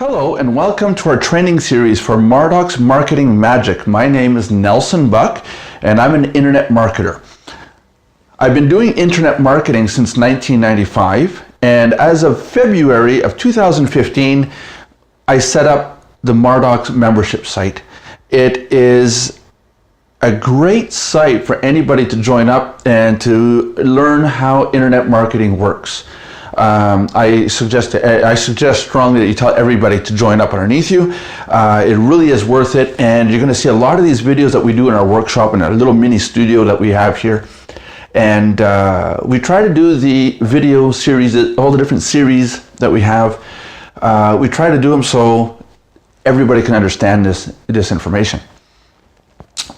Hello and welcome to our training series for Mardocs Marketing Magic. My name is Nelson Buck and I'm an internet marketer. I've been doing internet marketing since 1995, and as of February of 2015, I set up the Mardocs membership site. It is a great site for anybody to join up and to learn how internet marketing works. I suggest strongly that you tell everybody to join up underneath you. It really is worth it, and you're going to see a lot of these videos that we do in our workshop in our little mini studio that we have here. And we try to do the video series, all the different series that we have. We try to do them so everybody can understand this information.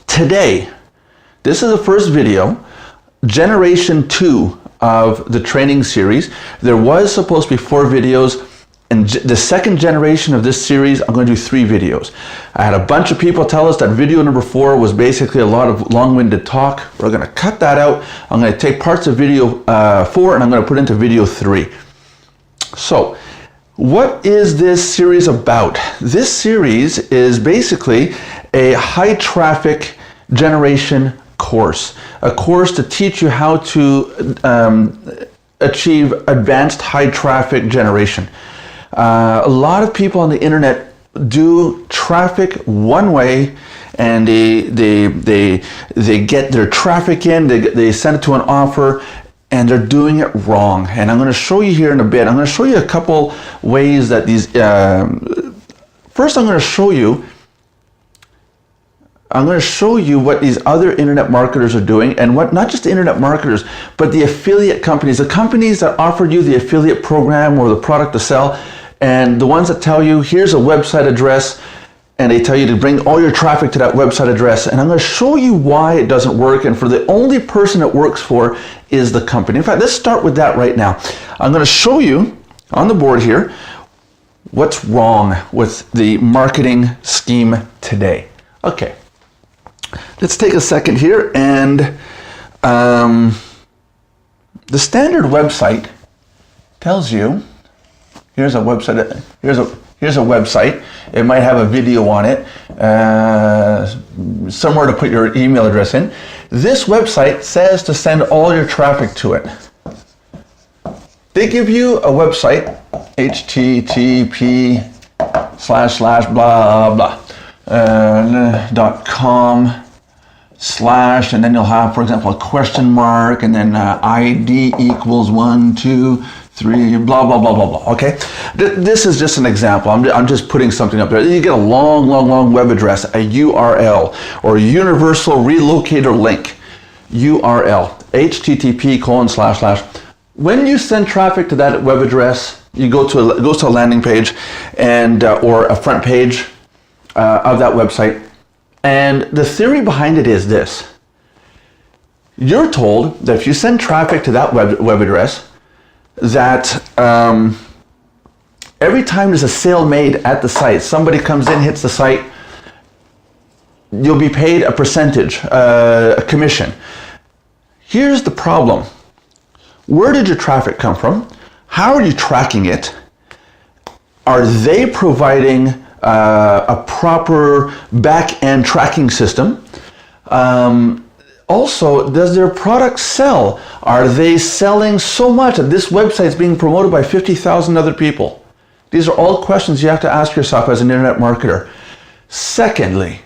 Today, this is the first video, Generation 2 of the training series. There was supposed to be 4 videos, and the second generation of this series, I'm going to do 3 videos. I had a bunch of people tell us that video number 4 was basically a lot of long-winded talk. We're going to cut that out. I'm going to take parts of video 4 and I'm going to put into video 3. So, what is this series about? This series is basically a high traffic generation course, a course to teach you how to achieve advanced high traffic generation. A lot of people on the internet do traffic one way, and they get their traffic in, they send it to an offer, and they're doing it wrong. And I'm going to show you here in a bit. I'm going to show you a couple ways that these. First, I'm going to show you what these other internet marketers are doing, and what not just the internet marketers, but the affiliate companies, the companies that offer you the affiliate program or the product to sell, and the ones that tell you, here's a website address, and they tell you to bring all your traffic to that website address. And I'm going to show you why it doesn't work, and for the only person it works for is the company. In fact, let's start with that right now. I'm going to show you on the board here what's wrong with the marketing scheme today. Okay. Let's take a second here, and the standard website tells you, here's a website. Here's a website. It might have a video on it, somewhere to put your email address in. This website says to send all your traffic to it. They give you a website, http://blah/.com/ and then you'll have, for example, a question mark, and then ID equals 1, 2, 3, blah, blah, blah, blah, blah, okay? This is just an example. I'm just putting something up there. You get a long web address, a URL, or a universal relocator link, URL, http://. When you send traffic to that web address, you goes to a landing page, and or a front page of that website. And the theory behind it is this. You're told that if you send traffic to that web address, that every time there's a sale made at the site, somebody comes in, hits the site, you'll be paid a percentage, a commission. Here's the problem. Where did your traffic come from? How are you tracking it? Are they providing a proper back-end tracking system? Also, does their product sell? Are they selling so much that this website is being promoted by 50,000 other people? These are all questions you have to ask yourself as an internet marketer. Secondly,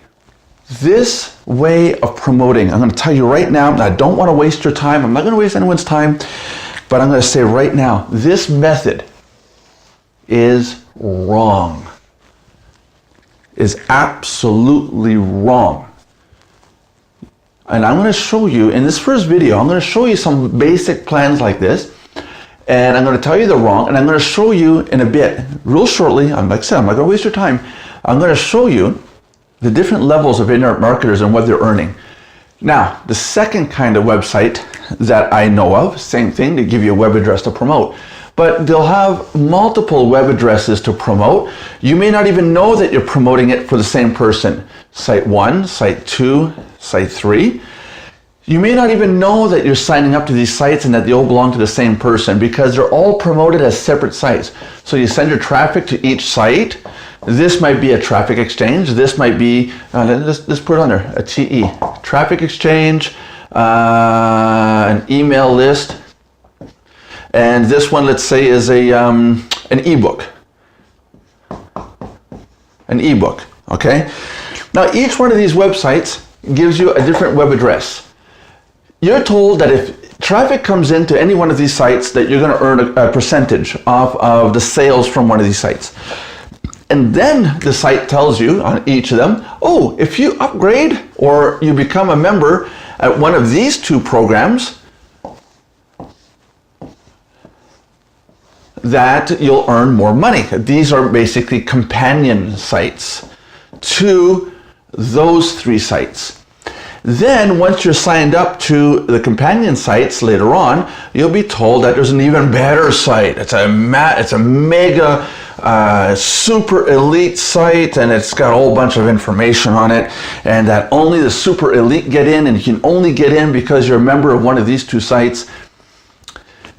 this way of promoting, I'm going to tell you right now, I don't want to waste your time. I'm not going to waste anyone's time, but I'm going to say right now, this method is wrong. Is absolutely wrong. And I'm going to show you in this first video, I'm going to show you some basic plans like this, and I'm going to tell you they're wrong, and I'm going to show you in a bit, real shortly, like I said, I'm not going to waste your time, I'm going to show you the different levels of internet marketers and what they're earning. Now, the second kind of website that I know of, same thing, they give you a web address to promote. But they'll have multiple web addresses to promote. You may not even know that you're promoting it for the same person. Site 1, Site 2, Site 3. You may not even know that you're signing up to these sites and that they all belong to the same person because they're all promoted as separate sites. So you send your traffic to each site. This might be a traffic exchange. This might be, let's put it on there, a TE, traffic exchange, an email list. And this one, let's say, is an ebook. An ebook, okay? Now, each one of these websites gives you a different web address. You're told that if traffic comes into any one of these sites, that you're going to earn a percentage of the sales from one of these sites. And then the site tells you on each of them, oh, if you upgrade or you become a member at one of these two programs, that you'll earn more money. These are basically companion sites to those three sites. Then once you're signed up to the companion sites later on, you'll be told that there's an even better site. It's a mega super elite site, and it's got a whole bunch of information on it, and that only the super elite get in, and you can only get in because you're a member of one of these two sites.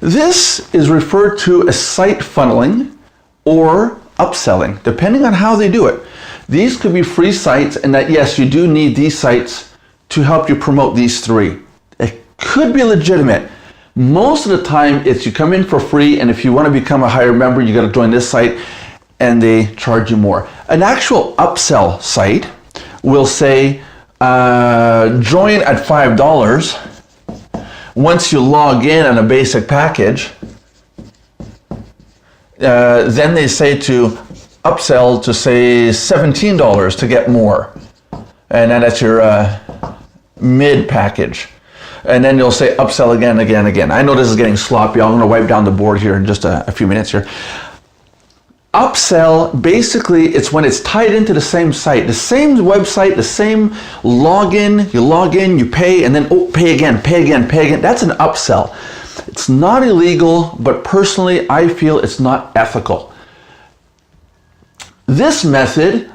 This is referred to as site funneling or upselling, depending on how they do it. These could be free sites, and that yes, you do need these sites to help you promote these three. It could be legitimate. Most of the time, it's you come in for free, and if you want to become a higher member, you got to join this site, and they charge you more. An actual upsell site will say, join at $5. Once you log in on a basic package, then they say to upsell to say $17 to get more. And then that's your mid package. And then you'll say upsell again. I know this is getting sloppy. I'm going to wipe down the board here in just a few minutes here. Upsell, basically, it's when it's tied into the same site, the same website, the same login. You log in, you pay, and then pay again. That's an upsell. It's not illegal, but personally, I feel it's not ethical. This method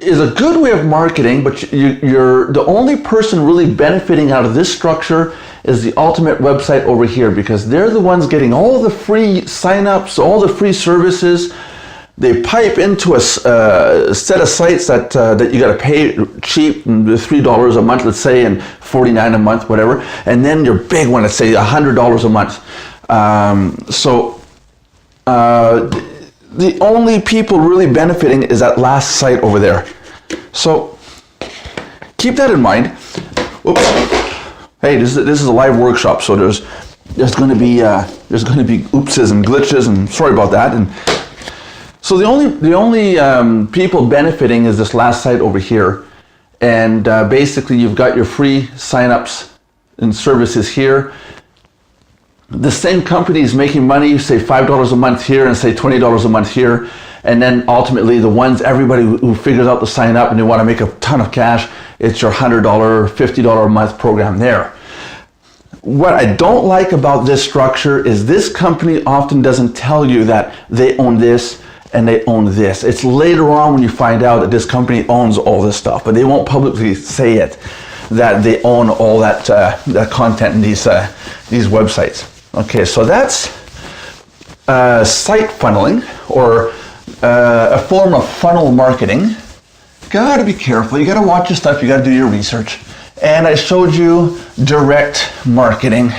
is a good way of marketing, but you're the only person really benefiting out of this structure is the Ultimate website over here, because they're the ones getting all the free signups, all the free services. They pipe into a set of sites that you got to pay cheap, $3 a month, let's say, and $49 a month, whatever. And then your big one, let's say $100 a month. The only people really benefiting is that last site over there. So keep that in mind. Oops. Hey, this is a live workshop, so there's going to be oopses and glitches, and sorry about that. And so the only people benefiting is this last site over here, and basically you've got your free signups and services here. The same company is making money, say $5 a month here and say $20 a month here, and then ultimately everybody who figures out to sign up and they want to make a ton of cash, it's your $100, $50 a month program there. What I don't like about this structure is this company often doesn't tell you that they own this and they own this. It's later on when you find out that this company owns all this stuff, but they won't publicly say it, that they own all that content in these websites. Okay, so that's site funneling, or a form of funnel marketing. Gotta be careful, you gotta watch your stuff, you gotta do your research. And I showed you direct marketing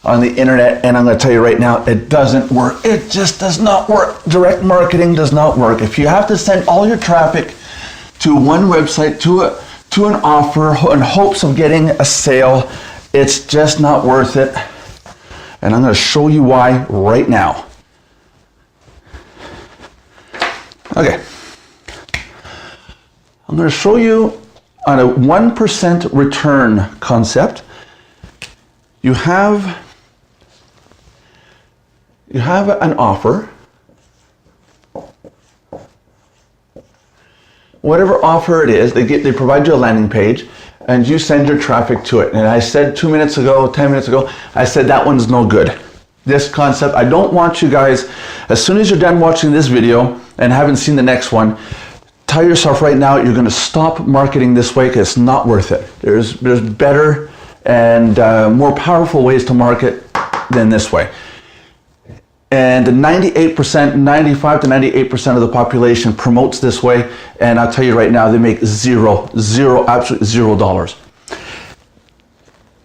on the internet, and I'm gonna tell you right now, it doesn't work. It just does not work. Direct marketing does not work. If you have to send all your traffic to one website, to an offer in hopes of getting a sale, it's just not worth it. And I'm going to show you why right now. Okay. I'm going to show you on a 1% return concept. You have an offer. Whatever offer it is, they provide you a landing page, and you send your traffic to it. And I said 2 minutes ago, 10 minutes ago, I said that one's no good. This concept, I don't want you guys, as soon as you're done watching this video and haven't seen the next one, tell yourself right now you're going to stop marketing this way because it's not worth it. There's better and more powerful ways to market than this way. And 98%, 95 to 98% of the population promotes this way, and I'll tell you right now, they make absolutely $0.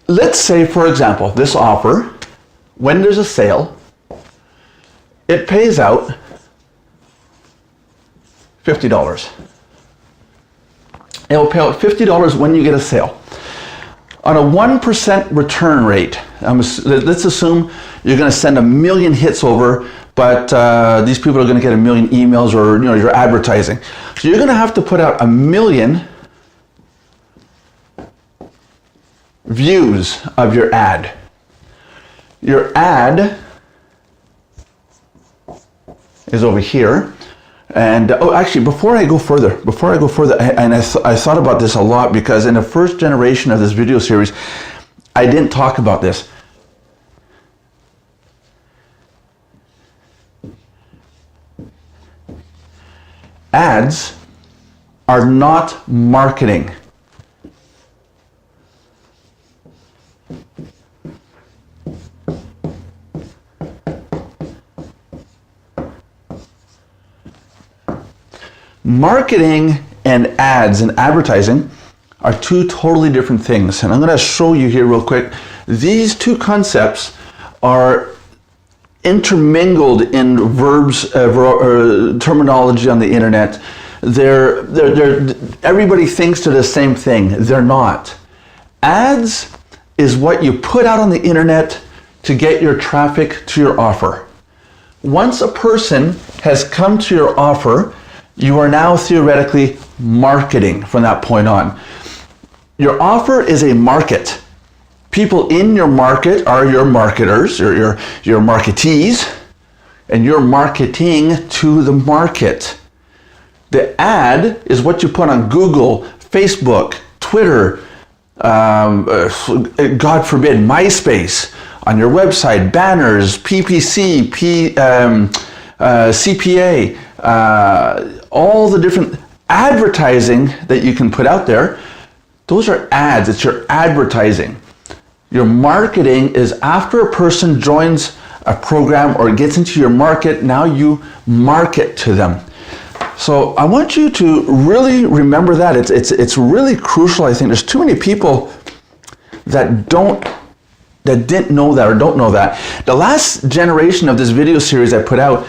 Let's say, for example, this offer, when there's a sale, it pays out $50. It will pay out $50 when you get a sale. On a 1% return rate, let's assume you're going to send 1 million hits over, but these people are going to get 1 million emails, or you're advertising. So you're going to have to put out 1 million views of your ad. Your ad is over here. And actually, before I go further, I thought about this a lot, because in the first generation of this video series, I didn't talk about this. Ads are not marketing. Marketing and ads and advertising are two totally different things. And I'm going to show you here real quick. These two concepts are intermingled in verbs, terminology on the internet. Everybody thinks they're the same thing. They're not. Ads is what you put out on the internet to get your traffic to your offer. Once a person has come to your offer, you are now theoretically marketing from that point on. Your offer is a market. People in your market are your marketers, or your marketees, and you're marketing to the market. The ad is what you put on Google, Facebook, Twitter, God forbid, MySpace, on your website, banners, PPC, CPA, all the different advertising that you can put out there. Those are ads. It's your advertising. Your marketing is after a person joins a program or gets into your market, now you market to them. So I want you to really remember that. It's really crucial, I think. There's too many people that didn't know that or don't know that. The last generation of this video series I put out,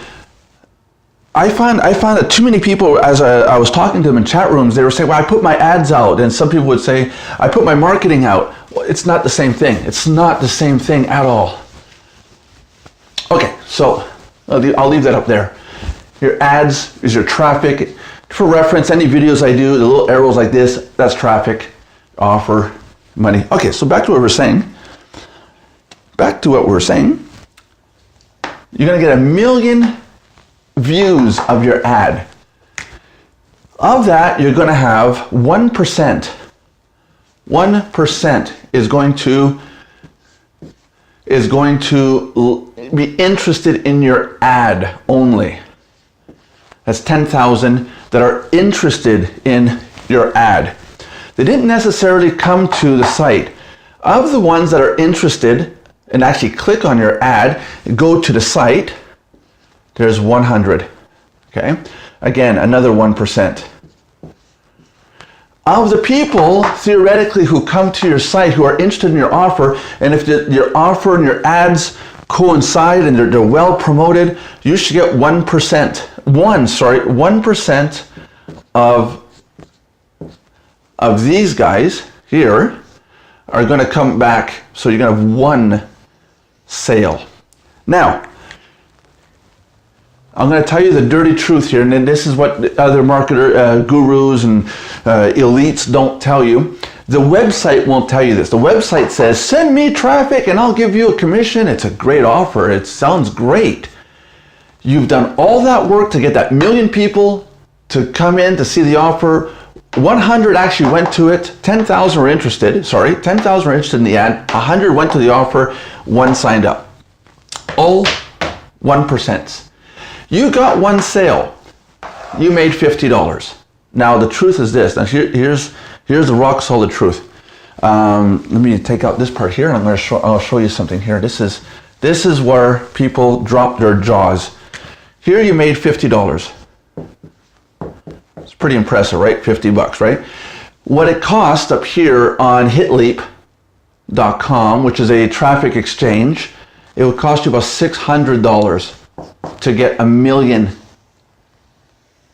I found that too many people, as I was talking to them in chat rooms, they were saying, well, I put my ads out. And some people would say, I put my marketing out. Well, it's not the same thing. It's not the same thing at all. Okay, so I'll leave that up there. Your ads is your traffic. For reference, any videos I do, the little arrows like this, that's traffic, offer, money. Okay, so back to what we're saying. You're going to get 1 million views of your ad. Of that, you're going to have 1%. 1% is going to be interested in your ad only. That's 10,000 that are interested in your ad. They didn't necessarily come to the site. Of the ones that are interested and actually click on your ad, go to the site, there's 100. Okay? Again, another 1%. Of the people, theoretically, who come to your site, who are interested in your offer, and if your offer and your ads coincide and they're well promoted, you should get 1%. 1% of these guys here are going to come back. So you're going to have one sale. Now, I'm going to tell you the dirty truth here, and then this is what other marketer gurus and elites don't tell you. The website won't tell you this. The website says, send me traffic and I'll give you a commission. It's a great offer. It sounds great. You've done all that work to get that 1 million people to come in to see the offer. 100 actually went to it. 10,000 were interested. 10,000 were interested in the ad. 100 went to the offer. 1 signed up. All 1%. You got 1 sale. You made $50. Now the truth is this. Now here's the rock solid truth. Let me take out this part here, and I'll show you something here. This is where people drop their jaws. Here you made $50. It's pretty impressive, right? 50 bucks, right? What it costs up here on hitleap.com, which is a traffic exchange, it would cost you about $600 to get 1 million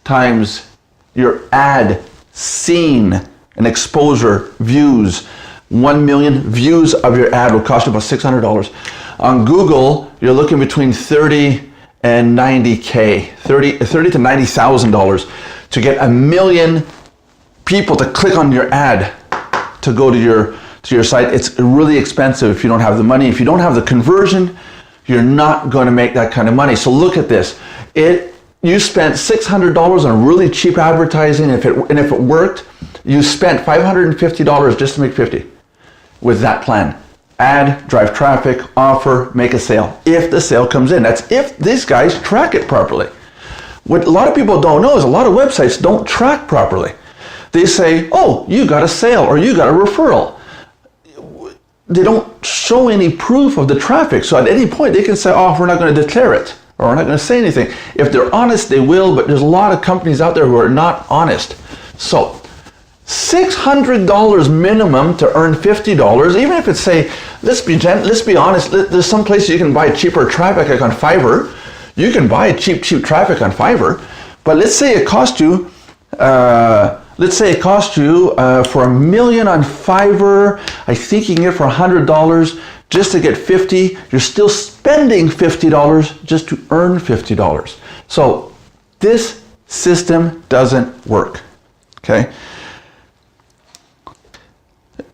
times your ad seen, an exposure, views. 1 million views of your ad will cost you about $600. On Google, you're looking between 30 and 90K, $30 to $90,000 to get 1 million people to click on your ad to go to your site. It's really expensive if you don't have the money. If you don't have the conversion, you're not going to make that kind of money. So look at this. You spent $600 on really cheap advertising, and if it worked, you spent $550 just to make 50 with that plan. Add, drive traffic, offer, make a sale. If the sale comes in, that's if these guys track it properly. What a lot of people don't know is a lot of websites don't track properly. They say, oh, you got a sale or you got a referral. They don't show any proof of the traffic. So at any point they can say, oh, we're not going to declare it, or we're not going to say anything. If they're honest, they will, but there's a lot of companies out there who are not honest. So $600 minimum to earn $50, even if it's, say, let's be honest, there's some places you can buy cheaper traffic, like on Fiverr. You can buy cheap traffic on Fiverr, but let's say it cost you for 1 million on Fiverr. I think you can get it for $100 just to get 50. You're still spending $50 just to earn $50. So this system doesn't work. Okay.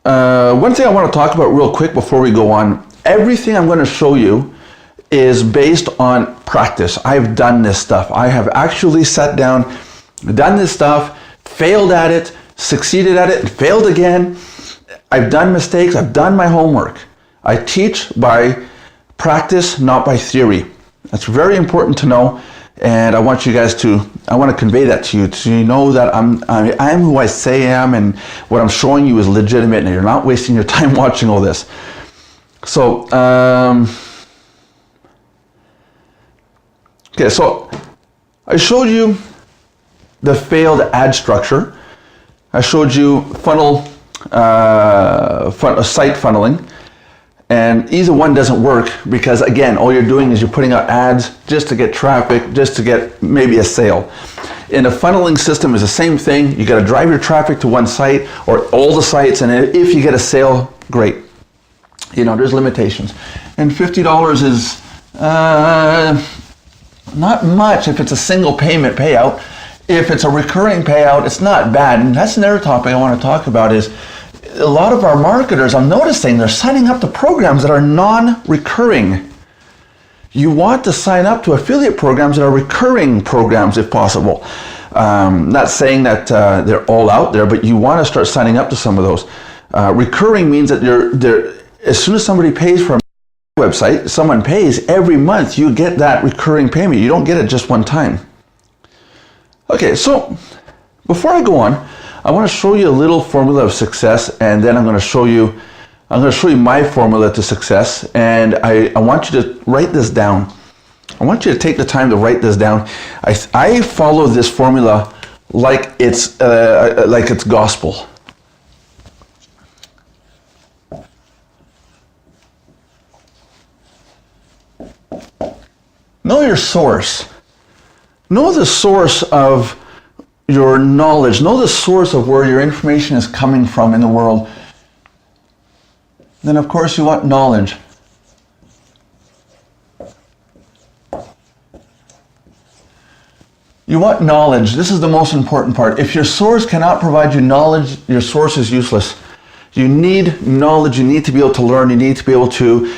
One thing I want to talk about real quick before we go on. Everything I'm going to show you is based on practice. I've done this stuff. I have actually sat down, done this stuff, failed at it, succeeded at it, and failed again. I've done mistakes. I've done my homework. I teach by practice, not by theory. That's very important to know, and I want to convey that to you, so you know that I'm who I say I am, and what I'm showing you is legitimate, and you're not wasting your time watching all this. So, okay, so I showed you the failed ad structure. I showed you site funneling, and either one doesn't work because, again, all you're doing is you're putting out ads just to get traffic, just to get maybe a sale. And a funneling system is the same thing. You got to drive your traffic to one site or all the sites, and if you get a sale, great. You know, there's limitations. And $50 is not much if it's a single payment payout. If it's a recurring payout, it's not bad. And that's another topic I want to talk about is a lot of our marketers, I'm noticing they're signing up to programs that are non-recurring. You want to sign up to affiliate programs that are recurring programs if possible. Not saying that they're all out there, but you want to start signing up to some of those. Recurring means that as soon as somebody pays for a website, someone pays every month, you get that recurring payment. You don't get it just one time. Okay, so before I go on, I want to show you a little formula of success, and then I'm going to show you my formula to success, and I want you to write this down. I want you to take the time to write this down. I follow this formula like it's gospel. Know your source. Know the source of your knowledge. Know the source of where your information is coming from in the world. Then, of course, you want knowledge. You want knowledge. This is the most important part. If your source cannot provide you knowledge, your source is useless. You need knowledge. You need to be able to learn. You need to be able to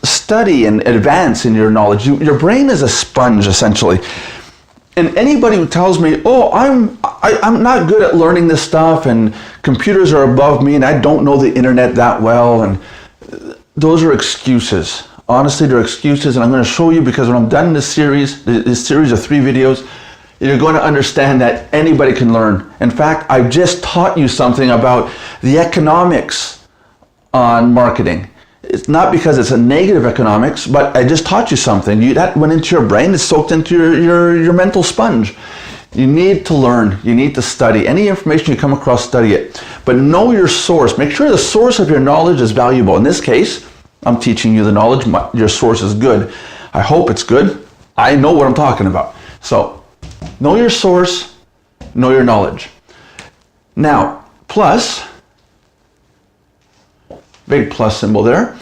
study and advance in your knowledge. Your brain is a sponge, essentially. And anybody who tells me, oh, I'm not good at learning this stuff, and computers are above me, and I don't know the internet that well, and those are excuses. Honestly, they're excuses, and I'm going to show you, because when I'm done this series of 3 videos, you're going to understand that anybody can learn. In fact, I've just taught you something about the economics on marketing. It's not because it's a negative economics, but I just taught you something. That went into your brain, it's soaked into your mental sponge. You need to learn, you need to study. Any information you come across, study it. But know your source. Make sure the source of your knowledge is valuable. In this case, I'm teaching you the knowledge. Your source is good. I hope it's good. I know what I'm talking about. So, know your source, know your knowledge. Now, plus, big plus symbol there.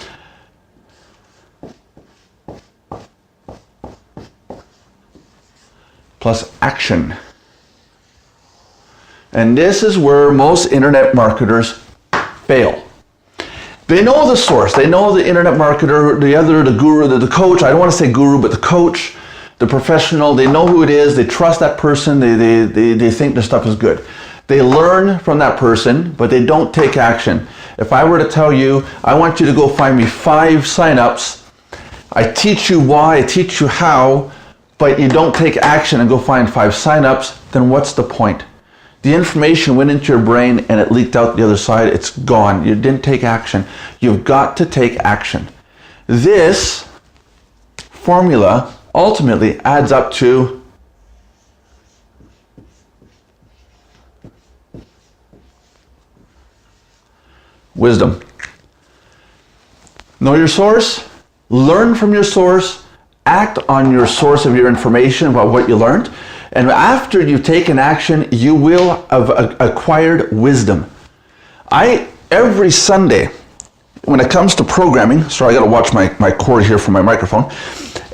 Plus action. And this is where most internet marketers fail. They know the source. They know the internet marketer, the guru, the coach. I don't want to say guru, but the coach, the professional. They know who it is. They trust that person. They think their stuff is good. They learn from that person, but they don't take action. If I were to tell you, I want you to go find me 5 signups, I teach you why, I teach you how, but you don't take action and go find 5 signups, then what's the point? The information went into your brain and it leaked out the other side. It's gone. You didn't take action. You've got to take action. This formula ultimately adds up to wisdom. Know your source, learn from your source, act on your source of your information about what you learned, and after you've taken action, you will have acquired wisdom. Every Sunday, when it comes to programming, sorry, I gotta watch my cord here from my microphone.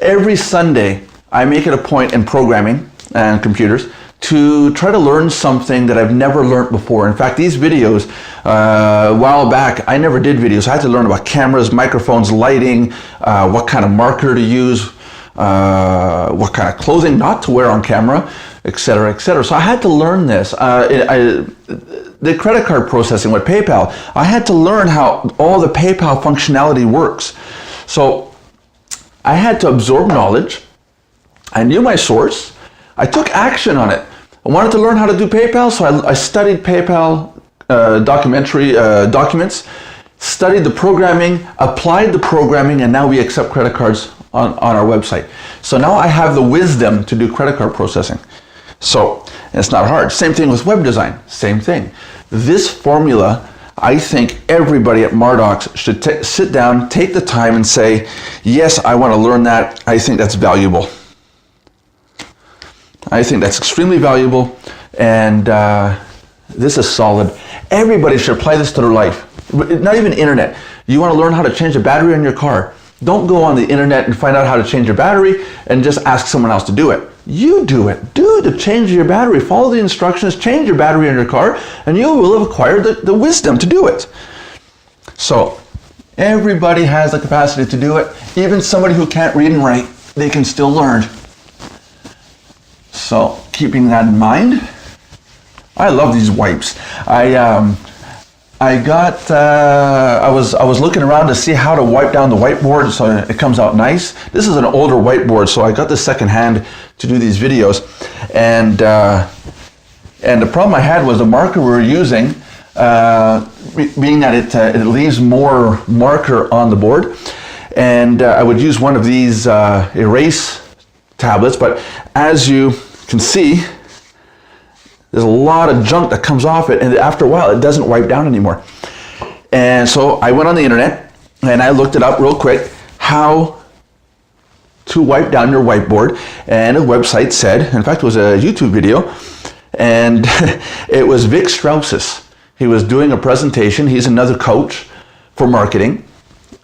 Every Sunday, I make it a point in programming and computers to try to learn something that I've never learned before. In fact, these videos, a while back, I never did videos. I had to learn about cameras, microphones, lighting, what kind of marker to use, what kind of clothing not to wear on camera, etc., etc. So I had to learn this. The credit card processing with PayPal, I had to learn how all the PayPal functionality works. So I had to absorb knowledge. I knew my source. I took action on it. I wanted to learn how to do PayPal, so I studied PayPal documents, studied the programming, applied the programming, and now we accept credit cards on our website. So now I have the wisdom to do credit card processing. So it's not hard. Same thing with web design. Same thing. This formula, I think everybody at Mardox should sit down, take the time and say, yes, I want to learn that. I think that's valuable. I think that's extremely valuable, and this is solid. Everybody should apply this to their life. Not even internet. You want to learn how to change a battery on your car. Don't go on the internet and find out how to change your battery and just ask someone else to do it. You do it. Do the change your battery. Follow the instructions, change your battery in your car, and you will have acquired the wisdom to do it. So, everybody has the capacity to do it. Even somebody who can't read and write, they can still learn. So, keeping that in mind, I love these wipes. I was looking around to see how to wipe down the whiteboard so it comes out nice. This is an older whiteboard, so I got this secondhand to do these videos. And the problem I had was the marker we were using, being that it leaves more marker on the board. And I would use one of these erase tablets, but as you can see, there's a lot of junk that comes off it, and after a while it doesn't wipe down anymore. And so I went on the internet and I looked it up real quick, how to wipe down your whiteboard, and a website said, in fact it was a YouTube video, and it was Vic Strausses. He was doing a presentation. He's another coach for marketing,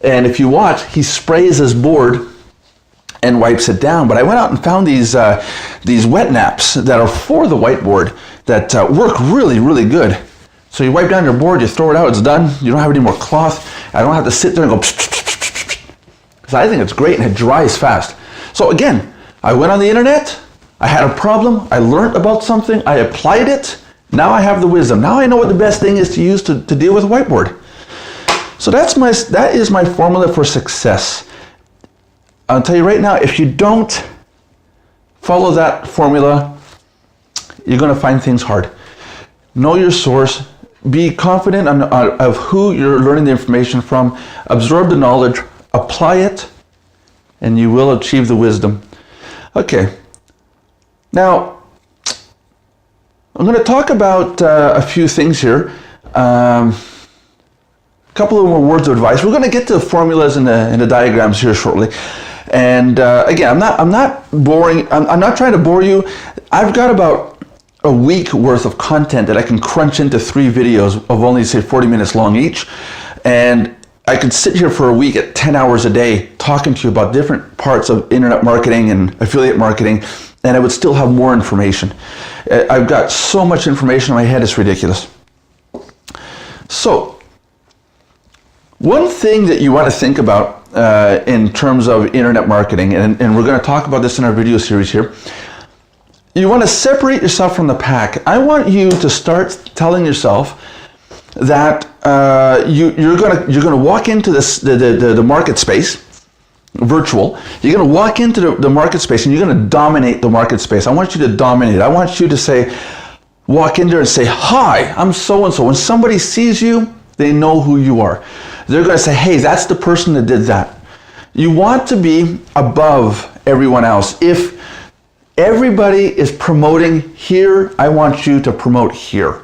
and if you watch, he sprays his board and wipes it down. But I went out and found these wet naps that are for the whiteboard that work really, really good. So you wipe down your board, you throw it out, it's done. You don't have any more cloth. I don't have to sit there and go psh, psh, psh, psh, psh. So I think it's great, and it dries fast. So again, I went on the internet, I had a problem, I learned about something, I applied it, now I have the wisdom. Now I know what the best thing is to use to deal with a whiteboard. So that is my formula for success. I'll tell you right now, if you don't follow that formula, you're going to find things hard. Know your source. Be confident of who you're learning the information from. Absorb the knowledge, apply it, and you will achieve the wisdom. Okay. Now, I'm going to talk about a few things here. A couple of more words of advice. We're going to get to the formulas and the diagrams here shortly. And again, I'm not boring. I'm not trying to bore you. I've got about a week worth of content that I can crunch into 3 videos of only, say, 40 minutes long each. And I could sit here for a week at 10 hours a day talking to you about different parts of internet marketing and affiliate marketing, and I would still have more information. I've got so much information in my head, it's ridiculous. So, one thing that you want to think about in terms of internet marketing, and we're going to talk about this in our video series here, you want to separate yourself from the pack. I want you to start telling yourself that you're gonna walk into the market space, virtual. You're gonna walk into the market space and you're gonna dominate the market space. I want you to dominate. I want you to say, walk in there and say, "Hi, I'm so and so." When somebody sees you, they know who you are. They're gonna say, "Hey, that's the person that did that." You want to be above everyone else. If everybody is promoting here, I want you to promote here.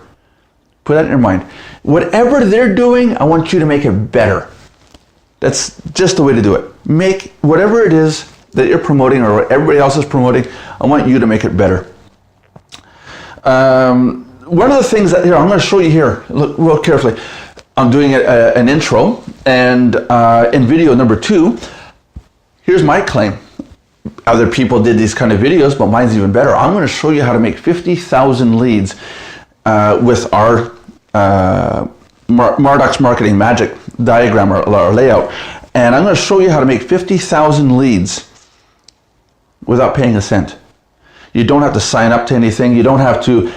Put that in your mind. Whatever they're doing, I want you to make it better. That's just the way to do it. Make whatever it is that you're promoting or what everybody else is promoting, I want you to make it better. One of the things that, here, I'm going to show you here, look real carefully. I'm doing an intro, and in video number 2, here's my claim. Other people did these kind of videos, but mine's even better. I'm going to show you how to make 50,000 leads with our Mardox Marketing Magic diagram or layout. And I'm going to show you how to make 50,000 leads without paying a cent. You don't have to sign up to anything. You don't have to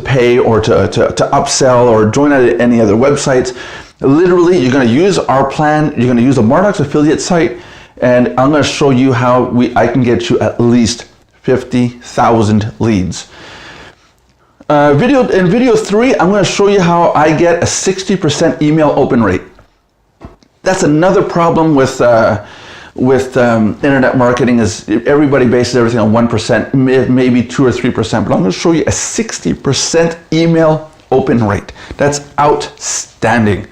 pay or to upsell or join any other websites. Literally, you're going to use our plan. You're going to use the Mardox affiliate site. And I'm going to show you how I can get you at least 50,000 leads. In video 3, I'm going to show you how I get a 60% email open rate. That's another problem with internet marketing, is everybody bases everything on 1%, maybe 2 or 3%. But I'm going to show you a 60% email open rate. That's outstanding.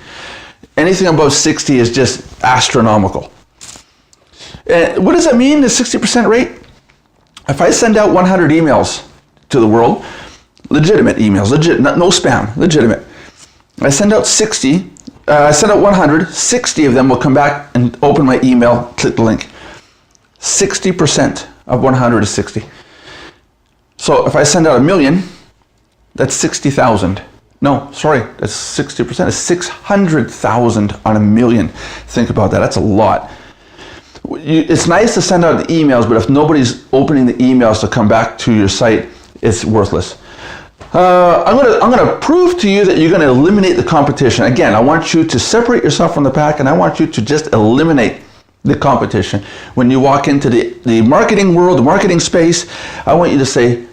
Anything above 60 is just astronomical. What does that mean, the 60% rate? If I send out 100 emails to the world, legitimate emails, no spam, legitimate. I send out 100, 60 of them will come back and open my email, click the link. 60% of 100 is 60. So if I send out 1,000,000, that's 60,000. No, sorry, that's 60%. It's 600,000 on 1,000,000. Think about that, that's a lot. It's nice to send out the emails, but if nobody's opening the emails to come back to your site, it's worthless. I'm gonna prove to you that you're gonna eliminate the competition. Again, I want you to separate yourself from the pack, and I want you to just eliminate the competition. When you walk into the marketing world, the marketing space, I want you to say,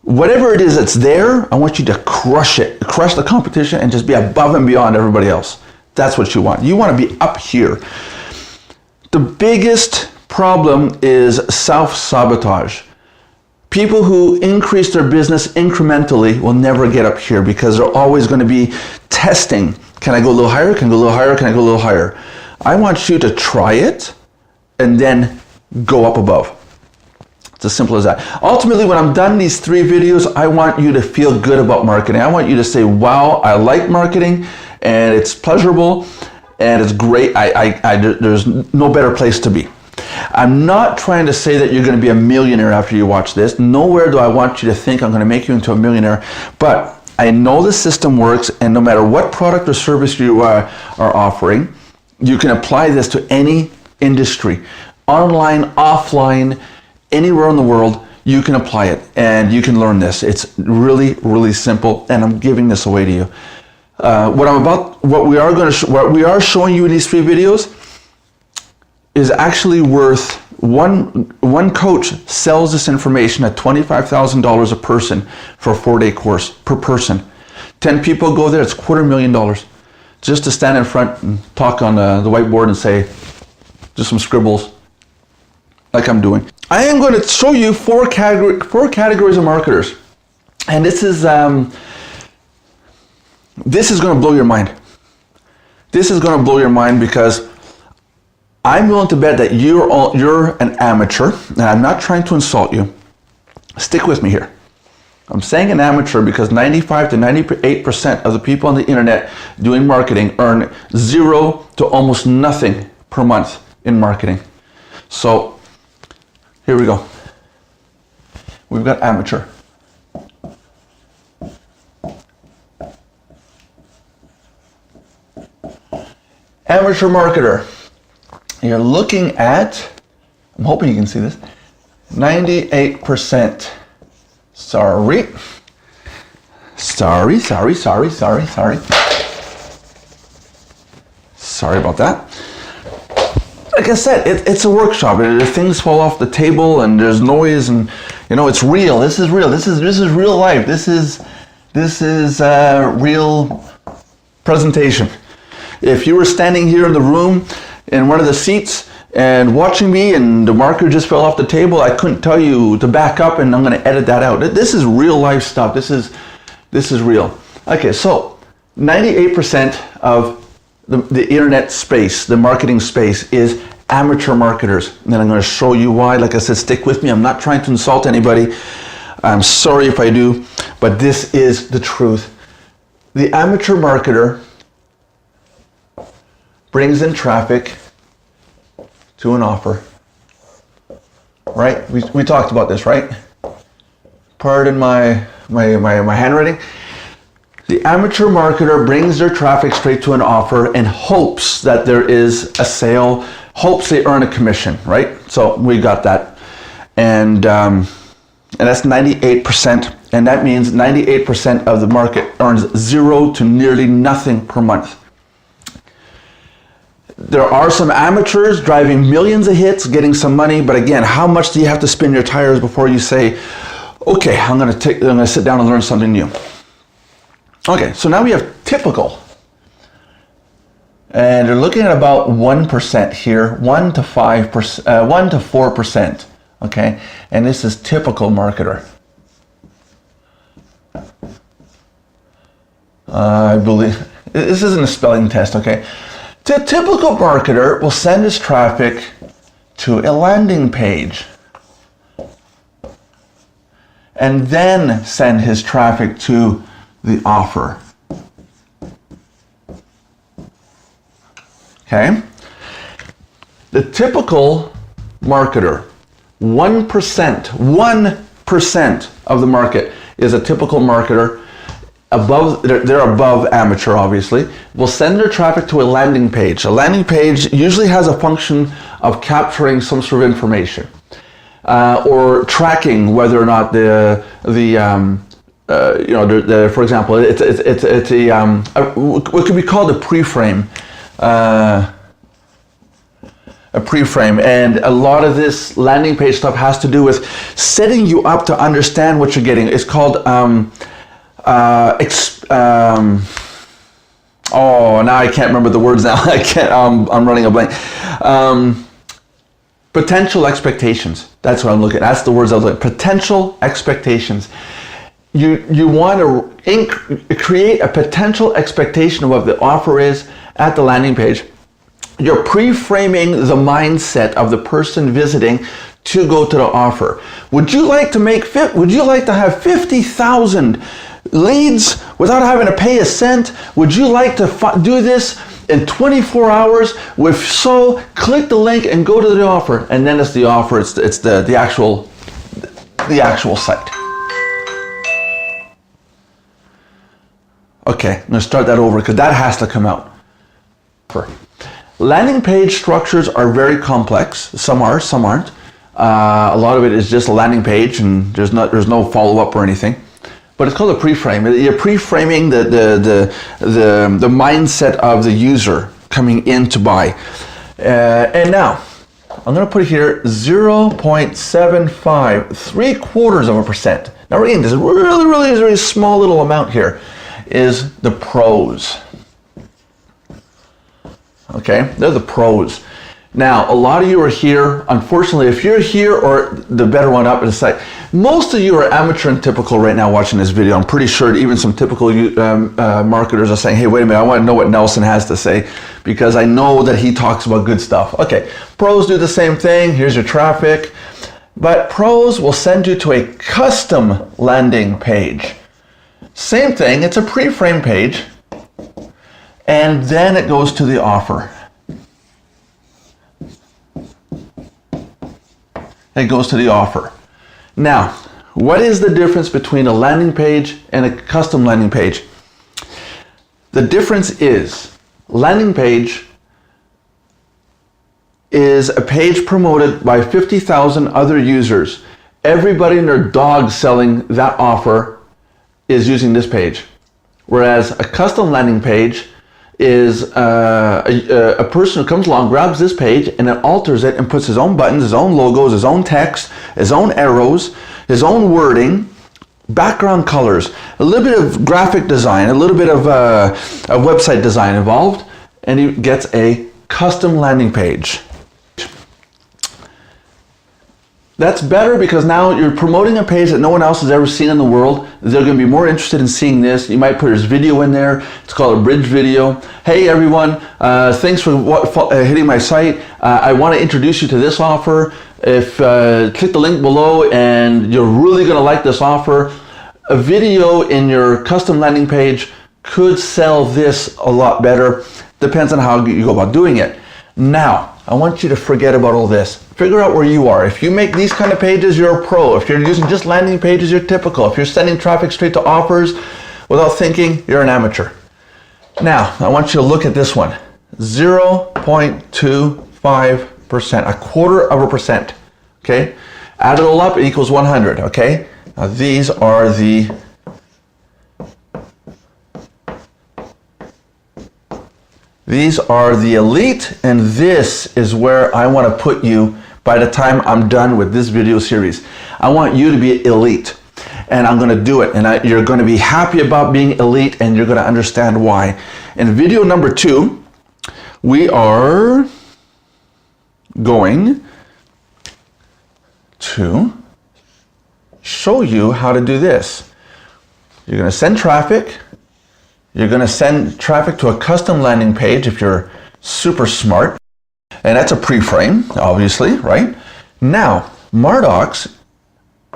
whatever it is that's there, I want you to crush it, crush the competition, and just be above and beyond everybody else. That's what you want. You want to be up here. The biggest problem is self-sabotage. People who increase their business incrementally will never get up here because they're always going to be testing. Can I go a little higher? Can I go a little higher? Can I go a little higher? I want you to try it and then go up above. It's as simple as that. Ultimately, when I'm done these 3 videos, I want you to feel good about marketing. I want you to say, wow, I like marketing and it's pleasurable and it's great. There's no better place to be. I'm not trying to say that you're going to be a millionaire after you watch this. Nowhere do I want you to think I'm going to make you into a millionaire. But I know the system works, and no matter what product or service you are offering, you can apply this to any industry. Online, offline, anywhere in the world, you can apply it and you can learn this. It's really, really simple, and I'm giving this away to you. What we are showing you in these 3 videos is actually worth one coach sells this information at $25,000 a person for a 4-day course per person. 10 people go there, it's $250,000 just to stand in front and talk on the whiteboard and say just some scribbles like I'm doing. I am going to show you four categories of marketers, and this is going to blow your mind. This is going to blow your mind because I'm willing to bet that you're an amateur, and I'm not trying to insult you. Stick with me here. I'm saying an amateur because 95 to 98% of the people on the internet doing marketing earn zero to almost nothing per month in marketing. So here we go. We've got amateur. Amateur marketer. You're looking at, I'm hoping you can see this, 98%. Sorry about that. Like I said, it's a workshop. Things fall off the table and there's noise, and it's real. This is real. This is real life. This is real presentation. If you were standing here in the room in one of the seats and watching me and the marker just fell off the table, I couldn't tell you to back up, and I'm going to edit that out. This is real life stuff. This is real. Okay, so 98% of the internet space, the marketing space, is amateur marketers. And then I'm going to show you why. Like I said, stick with me. I'm not trying to insult anybody. I'm sorry if I do, but this is the truth. The amateur marketer brings in traffic to an offer, right? We talked about this, right? Pardon my handwriting. The amateur marketer brings their traffic straight to an offer and hopes that there is a sale, hopes they earn a commission, right? So we got that, and that's 98%, and that means 98% of the market earns zero to nearly nothing per month. There are some amateurs driving millions of hits, getting some money, but again, how much do you have to spin your tires before you say, okay, I'm going to sit down and learn something new? Okay, so now we have typical, and they're looking at about 1% here, 1 to 5%, 1 to 4%. Okay, and this is typical marketer. I believe this isn't a spelling test. Okay. The typical marketer will send his traffic to a landing page and then send his traffic to the offer. Okay? The typical marketer, 1% of the market is a typical marketer. They're above amateur, obviously, will send their traffic to a landing page. A landing page usually has a function of capturing some sort of information or tracking whether or not for example, it's what could be called a pre-frame. A pre-frame, and a lot of this landing page stuff has to do with setting you up to understand what you're getting. It's called now I can't remember the words now. I'm running a blank. Potential expectations. That's what I'm looking at. That's the words I was looking at. Potential expectations. You want to create a potential expectation of what the offer is at the landing page. You're pre-framing the mindset of the person visiting to go to the offer. Would you like to have 50,000 leads without having to pay a cent? Would you like to do this in 24 hours? If so, click the link and go to the offer. And then it's the offer. It's the actual site. Okay, I'm going to start that over because that has to come out. Landing page structures are very complex. Some are, some aren't. A lot of it is just a landing page and there's no follow-up or anything. But it's called a pre-frame. You're pre-framing the mindset of the user coming in to buy. And now, I'm going to put here 0.75, 0.75%. Now again, this really small little amount here is the pros. Okay, they're the pros. Now, a lot of you are here. Unfortunately, if you're here or the better one up at the site, most of you are amateur and typical right now watching this video. I'm pretty sure even some typical marketers are saying, hey, wait a minute, I want to know what Nelson has to say because I know that he talks about good stuff. Okay, pros do the same thing. Here's your traffic. But pros will send you to a custom landing page. Same thing, it's a pre-frame page. And then it goes to the offer. It goes to the offer. Now, what is the difference between a landing page and a custom landing page? The difference is landing page is a page promoted by 50,000 other users. Everybody and their dog selling that offer is using this page. Whereas a custom landing page is a person who comes along, grabs this page, and then alters it and puts his own buttons, his own logos, his own text, his own arrows, his own wording, background colors, a little bit of graphic design, a little bit of a website design involved, and he gets a custom landing page. That's better because now you're promoting a page that no one else has ever seen in the world. They're going to be more interested in seeing this. You might put his video in there. It's called a bridge video. Hey everyone, thanks for hitting my site. I want to introduce you to this offer. If click the link below and you're really going to like this offer. A video in your custom landing page could sell this a lot better. Depends on how you go about doing it. Now, I want you to forget about all this. Figure out where you are. If you make these kind of pages, you're a pro. If you're using just landing pages, you're typical. If you're sending traffic straight to offers without thinking, you're an amateur. Now, I want you to look at this one. 0.25%, a quarter of a percent. Okay? Add it all up, it equals 100. Okay? Now, these are the elite, and this is where I want to put you by the time I'm done with this video series. I want you to be elite, and I'm going to do it, and you're going to be happy about being elite, and you're going to understand why. In video number 2, we are going to show you how to do this. You're going to send traffic. You're going to send traffic to a custom landing page if you're super smart. And that's a pre-frame, obviously, right? Now, Mardox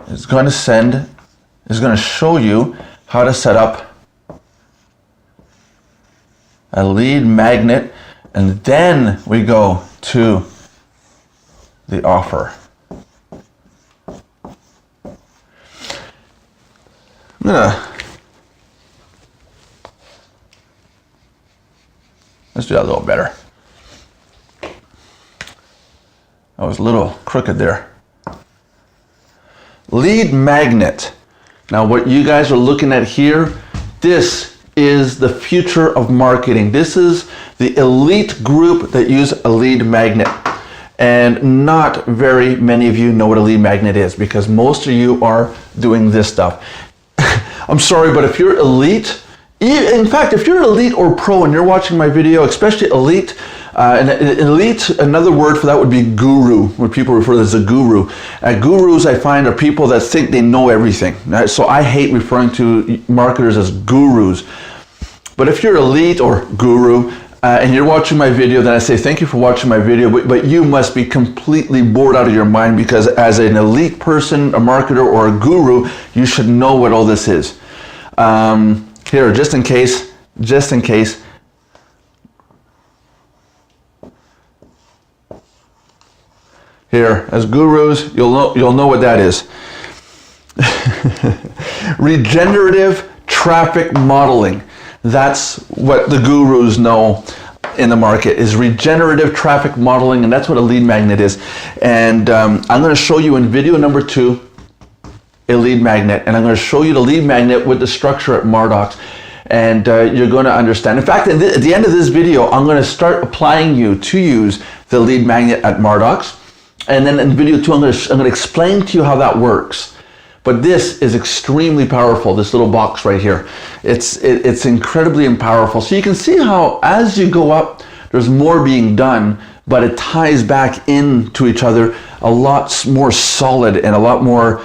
is going to show you how to set up a lead magnet, and then we go to the offer. Let's do that a little better. I was a little crooked there. Lead magnet. Now what you guys are looking at here, this is the future of marketing. This is the elite group that use a lead magnet. And not very many of you know what a lead magnet is because most of you are doing this stuff. I'm sorry, but if you're elite, in fact, if you're elite or pro and you're watching my video, especially elite, and elite, another word for that would be guru, when people refer to as a guru. Gurus, I find, are people that think they know everything. So I hate referring to marketers as gurus. But if you're elite or guru, and you're watching my video, then I say thank you for watching my video, but you must be completely bored out of your mind because as an elite person, a marketer, or a guru, you should know what all this is. Here, just in case. Here, as gurus, you'll know what that is. Regenerative traffic modeling. That's what the gurus know in the market, is regenerative traffic modeling, and that's what a lead magnet is. And I'm going to show you in video number 2 a lead magnet, and I'm going to show you the lead magnet with the structure at Mardox, and you're going to understand. In fact, at the end of this video, I'm going to start applying you to use the lead magnet at Mardox, And then in video 2, I'm going to explain to you how that works. But this is extremely powerful, this little box right here. It's incredibly powerful. So you can see how as you go up, there's more being done, but it ties back into each other a lot more solid and a lot more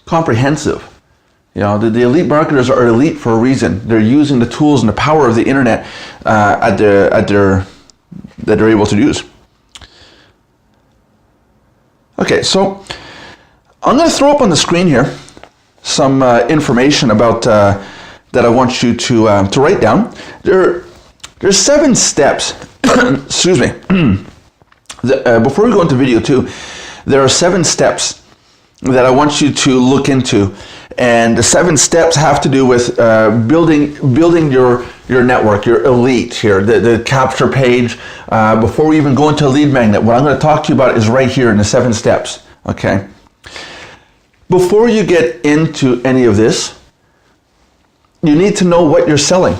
comprehensive. You know, the elite marketers are elite for a reason. They're using the tools and the power of the internet that they're able to use. Okay, so I'm going to throw up on the screen here some information about that I want you to write down. There's 7 steps. Excuse me. Before we go into video 2, there are 7 steps that I want you to look into, and the 7 steps have to do with building your network, your elite here, the capture page. Before we even go into a lead magnet, what I'm going to talk to you about is right here in the 7 steps. Okay. Before you get into any of this, you need to know what you're selling.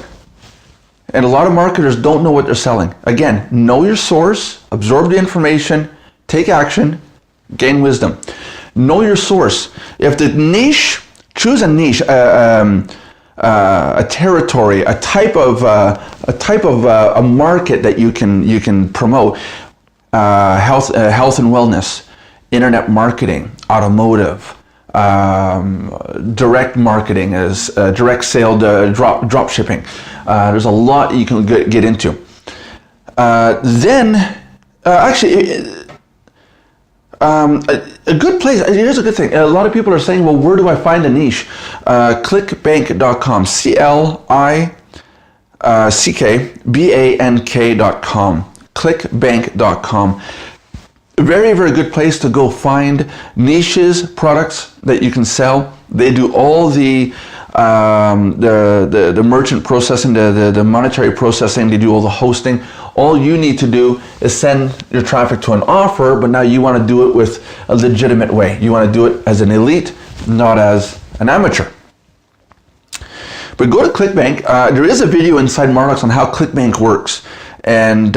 And a lot of marketers don't know what they're selling. Again, know your source, absorb the information, take action, gain wisdom. Know your source. If the niche, choose a niche, a territory, a type of a market that you can promote. Health and wellness, internet marketing, automotive. Direct marketing is direct sale, drop shipping. There's a lot you can get into. A good place, here's a good thing. A lot of people are saying, well, where do I find a niche? Clickbank.com, clickbank.com, clickbank.com. Very, very good place to go find niches, products that you can sell. They do all the merchant processing, the monetary processing. They do all the hosting. All you need to do is send your traffic to an offer, but now you want to do it with a legitimate way. You want to do it as an elite, not as an amateur. But go to ClickBank. There is a video inside Marlux on how ClickBank works, and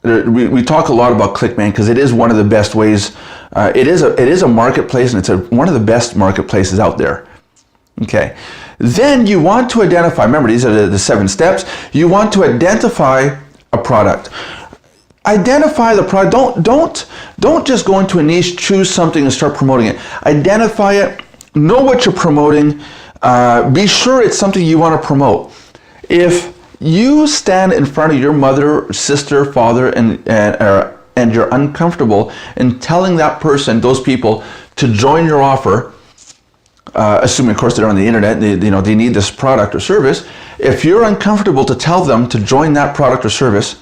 we talk a lot about ClickBank because it is one of the best ways. It is a marketplace, and it's one of the best marketplaces out there. Okay. Then you want to identify. Remember, these are the 7 steps. You want to identify a product. Identify the product. Don't just go into a niche, choose something, and start promoting it. Identify it. Know what you're promoting. Be sure it's something you want to promote. If you stand in front of your mother, sister, father, and you're uncomfortable in telling that person, those people, to join your offer, assuming of course they're on the internet, they need this product or service. If you're uncomfortable to tell them to join that product or service,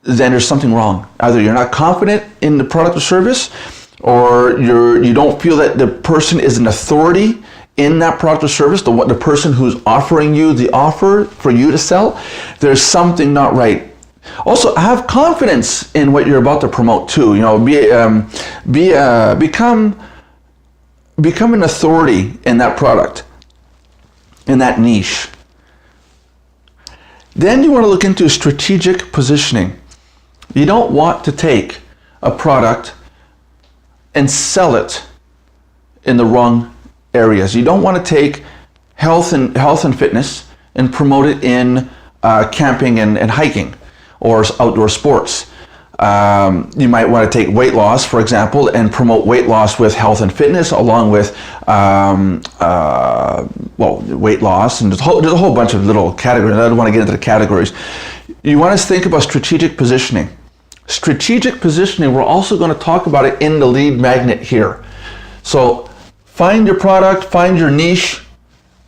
then there's something wrong. Either you're not confident in the product or service, or you don't feel that the person is an authority in that product or service, the person who's offering you the offer for you to sell. There's something not right. Also, have confidence in what you're about to promote too. Become an authority in that product, in that niche. Then you want to look into strategic positioning. You don't want to take a product and sell it in the wrong areas. You don't want to take health and fitness and promote it in camping and hiking or outdoor sports. You might want to take weight loss, for example, and promote weight loss with health and fitness, along with weight loss, and there's a whole bunch of little categories. I don't want to get into the categories. You want to think about strategic positioning. Strategic positioning, we're also going to talk about it in the lead magnet here. So find your product, find your niche,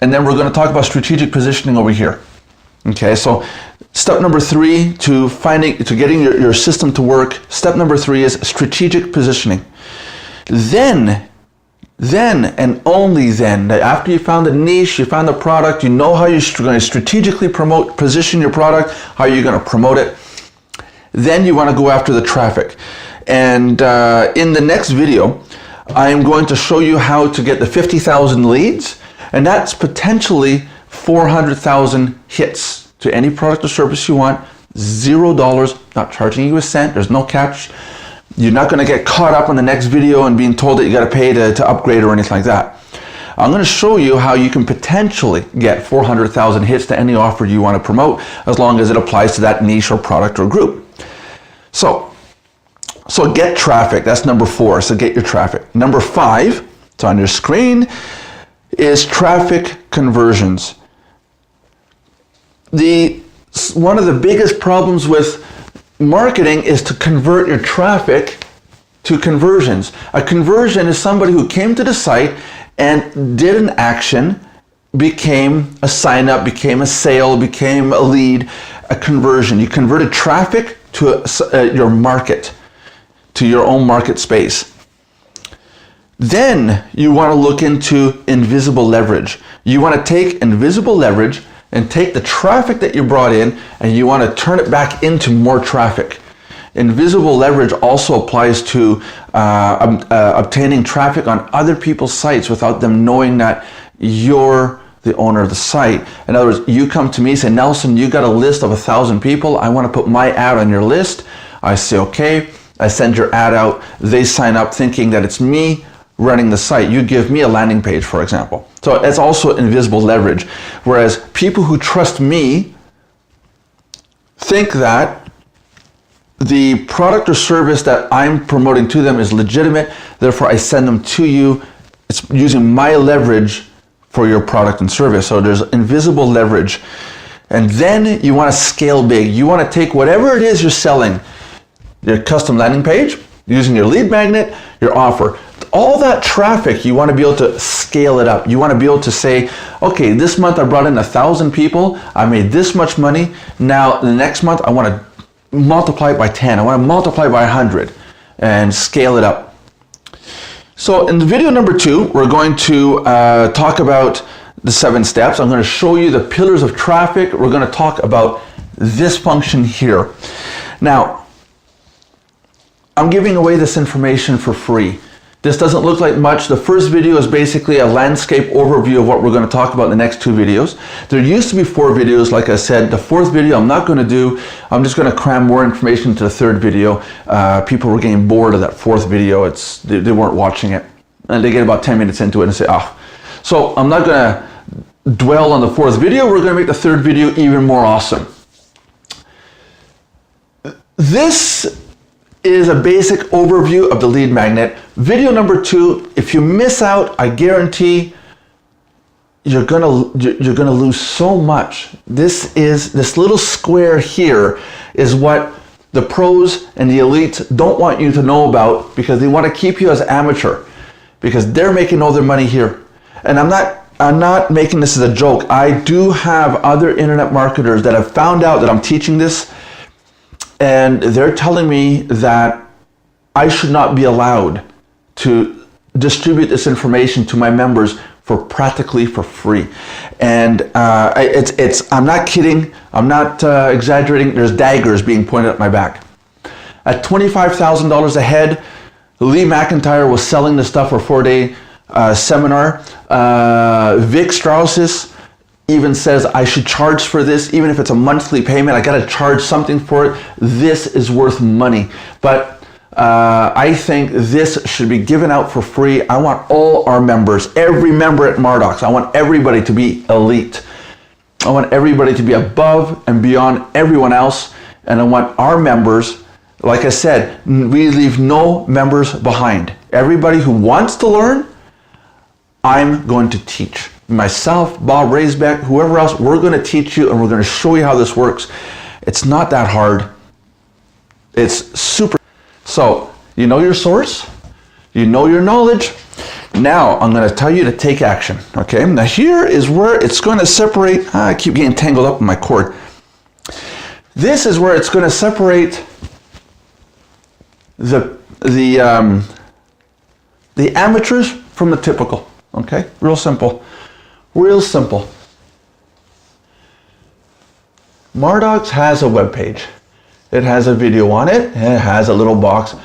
and then we're going to talk about strategic positioning over here. Okay, so step number 3 to getting your system to work. Step number 3 is strategic positioning. Then and only then, after you found the niche, you found the product, you know how you're going to strategically position your product, how you're going to promote it, then you want to go after the traffic. And in the next video, I am going to show you how to get the 50,000 leads, and that's potentially 400,000 hits to any product or service you want $0, not charging you a cent. There's no catch. You're not going to get caught up on the next video and being told that you got to pay to upgrade or anything like that. I'm going to show you how you can potentially get 400,000 hits to any offer you want to promote, as long as it applies to that niche or product or group. So get traffic. That's number 4. So get your traffic. Number 5, it's on your screen, is traffic conversions. One of the biggest problems with marketing is to convert your traffic to conversions. A conversion is somebody who came to the site and did an action, became a sign up, became a sale, became a lead, a conversion. You converted traffic to your market, to your own market space. Then you want to look into invisible leverage. You want to take invisible leverage and take the traffic that you brought in and you want to turn it back into more traffic. Invisible leverage also applies to obtaining traffic on other people's sites without them knowing that you're the owner of the site. In other words, you come to me, say, Nelson, you got a list of 1,000 people. I want to put my ad on your list. I say, okay. I send your ad out. They sign up thinking that it's me running the site. You give me a landing page, for example. So it's also invisible leverage. Whereas people who trust me think that the product or service that I'm promoting to them is legitimate, therefore I send them to you. It's using my leverage for your product and service. So there's invisible leverage. And then you want to scale big. You want to take whatever it is you're selling, your custom landing page, using your lead magnet, your offer, all that traffic, you want to be able to scale it up. You want to be able to say, okay, this month I brought in 1,000 people, I made this much money. Now the next month I want to multiply it by 10. I want to multiply it by 100 and scale it up. So in the video number 2, we're going to talk about the 7 steps. I'm going to show you the pillars of traffic. We're going to talk about this function here. Now, I'm giving away this information for free. This doesn't look like much. The first video is basically a landscape overview of what we're going to talk about in the next 2 videos. There used to be 4 videos, like I said. The 4th video I'm not going to do. I'm just going to cram more information to the 3rd video. People were getting bored of that 4th video. They weren't watching it. And they get about 10 minutes into it and say, ah. So I'm not going to dwell on the 4th video. We're going to make the 3rd video even more awesome. This is a basic overview of the lead magnet. Video number 2, if you miss out, I guarantee you're gonna lose so much. This little square here is what the pros and the elites don't want you to know about, because they want to keep you as amateur, because they're making all their money here. And I'm not making this as a joke. I do have other internet marketers that have found out that I'm teaching this, and they're telling me that I should not be allowed to distribute this information to my members practically for free. And I'm not kidding, I'm not exaggerating. There's daggers being pointed at my back. At $25,000 a head, Lee McIntyre was selling this stuff for a 4-day seminar. Vic Strausses even says I should charge for this, even if it's a monthly payment. I got to charge something for it. This is worth money, but I think this should be given out for free. I want all our members, every member at Mardox, I want everybody to be elite. I want everybody to be above and beyond everyone else, and I want our members, like I said, we leave no members behind. Everybody who wants to learn, I'm going to teach. Myself, Bob Raisbeck, whoever else, we're going to teach you, and we're going to show you how this works. It's not that hard. It's super. So, you know your source, you know your knowledge. Now, I'm going to tell you to take action, okay? Now, here is where it's going to separate. I keep getting tangled up in my cord. This is where it's going to separate the amateurs from the typical, okay? Real simple. Real simple. Mardox has a web page. It has a video on it, and it has a little box.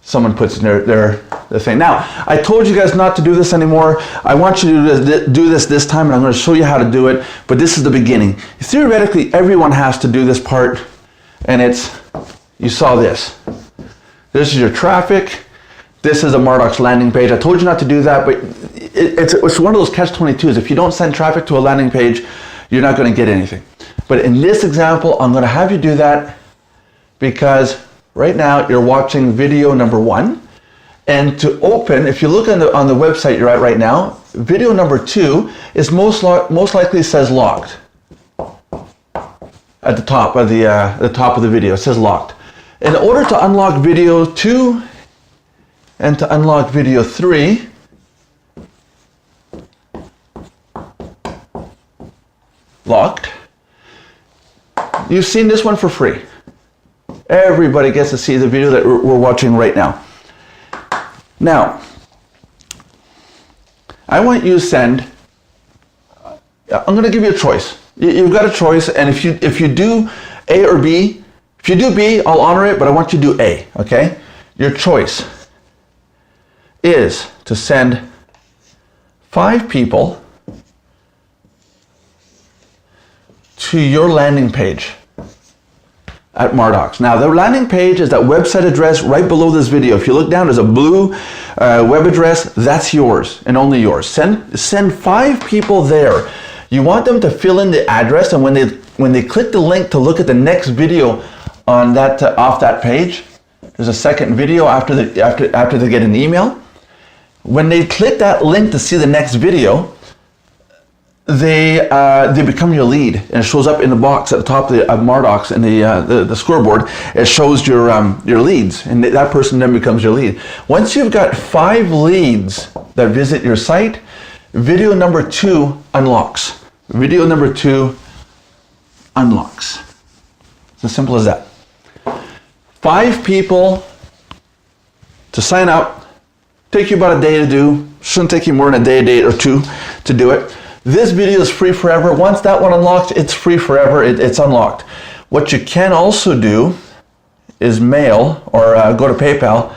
Someone puts in their thing. Now, I told you guys not to do this anymore. I want you to do this time, and I'm going to show you how to do it, but this is the beginning. Theoretically, everyone has to do this part. and you saw this. This is your traffic. This is a Mardox landing page. I told you not to do that, but it's one of those catch-22s. If you don't send traffic to a landing page, you're not going to get anything. But in this example, I'm going to have you do that because right now you're watching video number 1. And to open, if you look on the website you're at right now, video number 2 is most likely says locked. At the top of the video, it says locked. In order to unlock video 2 and to unlock video 3, locked, you've seen this one for free. Everybody gets to see the video that we're watching right now. Now, I want you to send, I'm going to give you a choice. You've got a choice, and if you do A or B, if you do B, I'll honor it, but I want you to do A, okay? Your choice is to send 5 people to your landing page at Mardox. Now, the landing page is that website address right below this video. If you look down, there's a blue web address. That's yours and only yours. Send 5 people there. You want them to fill in the address, and when they click the link to look at the next video on that off that page, there's a second video after they get an email. When they click that link to see the next video, they become your lead, and it shows up in the box at the top of Mardox in the scoreboard. It shows your leads, and that person then becomes your lead. Once you've got 5 leads that visit your site, video number 2 unlocks. Video number 2 unlocks. It's as simple as that. 5 people to sign up. Take you about a day to do. Shouldn't take you more than a day or two to do it. This video is free forever. Once that one unlocks, it's free forever. It's unlocked. What you can also do is mail or go to PayPal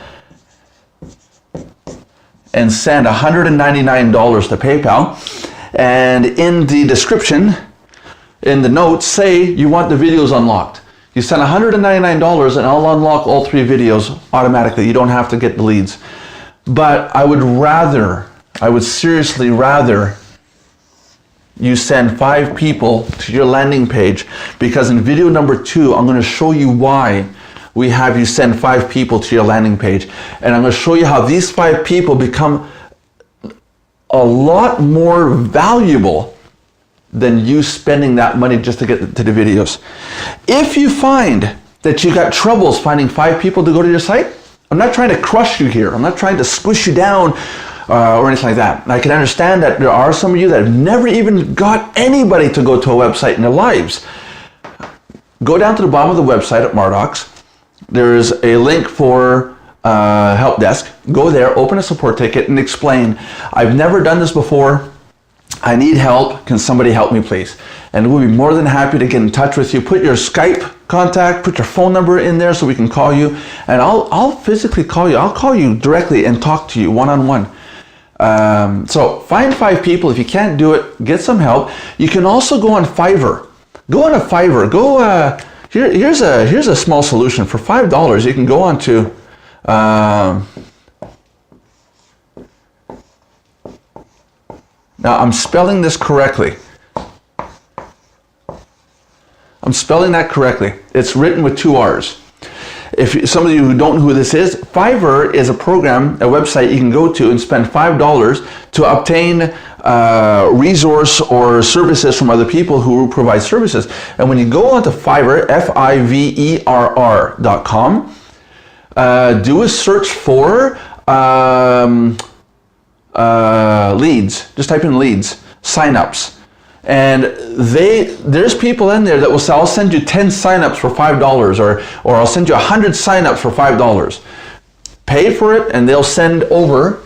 and send $199 to PayPal. And in the description, in the notes, say you want the videos unlocked. You send $199 and I'll unlock all 3 videos automatically. You don't have to get the leads. But I would seriously rather you send 5 people to your landing page, because in video number 2, I'm going to show you why we have you send 5 people to your landing page. And I'm going to show you how these 5 people become a lot more valuable than you spending that money just to get to the videos. If you find that you got troubles finding 5 people to go to your site, I'm not trying to crush you here. I'm not trying to squish you down or anything like that. I can understand that there are some of you that have never even got anybody to go to a website in their lives. Go down to the bottom of the website at Mardox. There is a link for help desk. Go there, open a support ticket, and explain, I've never done this before. I need help. Can somebody help me, please? And we'll be more than happy to get in touch with you. Put your Skype contact, put your phone number in there so we can call you. And I'll physically call you. I'll call you directly and talk to you one-on-one. So find 5 people. If you can't do it, get some help. You can also go on Fiverr. Go on a Fiverr. Here's a small solution. For $5, you can go on to now I'm spelling this correctly. I'm spelling that correctly. It's written with 2 R's. If some of you who don't know who this is, Fiverr is a program, a website you can go to and spend $5 to obtain resource or services from other people who provide services. And when you go onto Fiverr, Fiverr.com, do a search for leads. Just type in leads, signups. And there's people in there that will say, I'll send you 10 signups for $5, or I'll send you 100 signups for $5. Pay for it, and they'll send over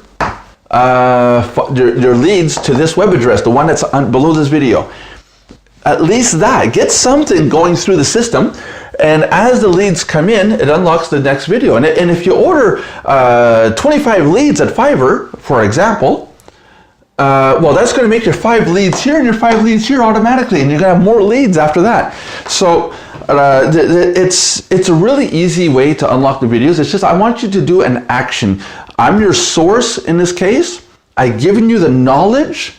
their leads to this web address, the one that's below this video. At least that, get something going through the system, and as the leads come in, it unlocks the next video. And if you order 25 leads at Fiverr, for example, well, that's going to make your 5 leads here and your 5 leads here automatically, and you're going to have more leads after that. So It's a really easy way to unlock the videos. It's just I want you to do an action. I'm your source in this case. I've given you the knowledge.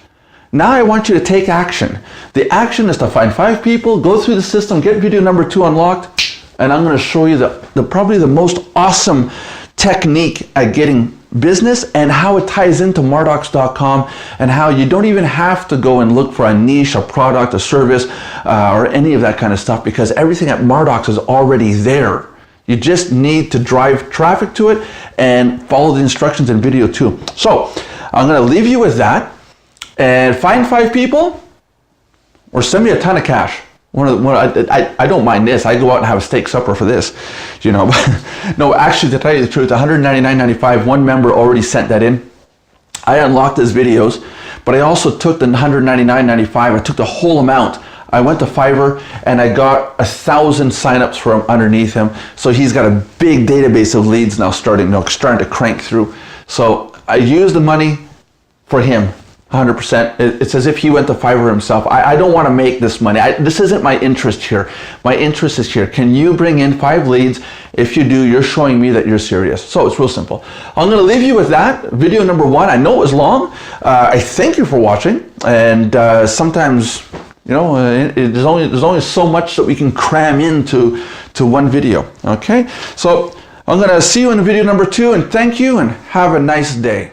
Now I want you to take action. The action is to find 5 people, go through the system, get video number 2 unlocked, and I'm going to show you the probably the most awesome technique at getting business and how it ties into Mardocs.com, and how you don't even have to go and look for a niche, a product, a service, or any of that kind of stuff, because everything at Mardocs is already there. You just need to drive traffic to it and follow the instructions in video 2. So I'm going to leave you with that, and find 5 people or send me a ton of cash. I don't mind this. I go out and have a steak supper for this, you know. No, actually, to tell you the truth, $199.95, one member already sent that in. I unlocked his videos, but I also took the $199.95. I took the whole amount. I went to Fiverr and I got 1,000 signups from underneath him. So he's got a big database of leads now starting to crank through. So I used the money for him. 100%. It's as if he went to Fiverr himself. I don't want to make this money. This isn't my interest here. My interest is here. Can you bring in 5 leads? If you do, you're showing me that you're serious. So it's real simple. I'm going to leave you with that. Video number 1. I know it was long. I thank you for watching. And sometimes, you know, there's only so much that we can cram into one video. Okay? So I'm going to see you in video number 2. And thank you and have a nice day.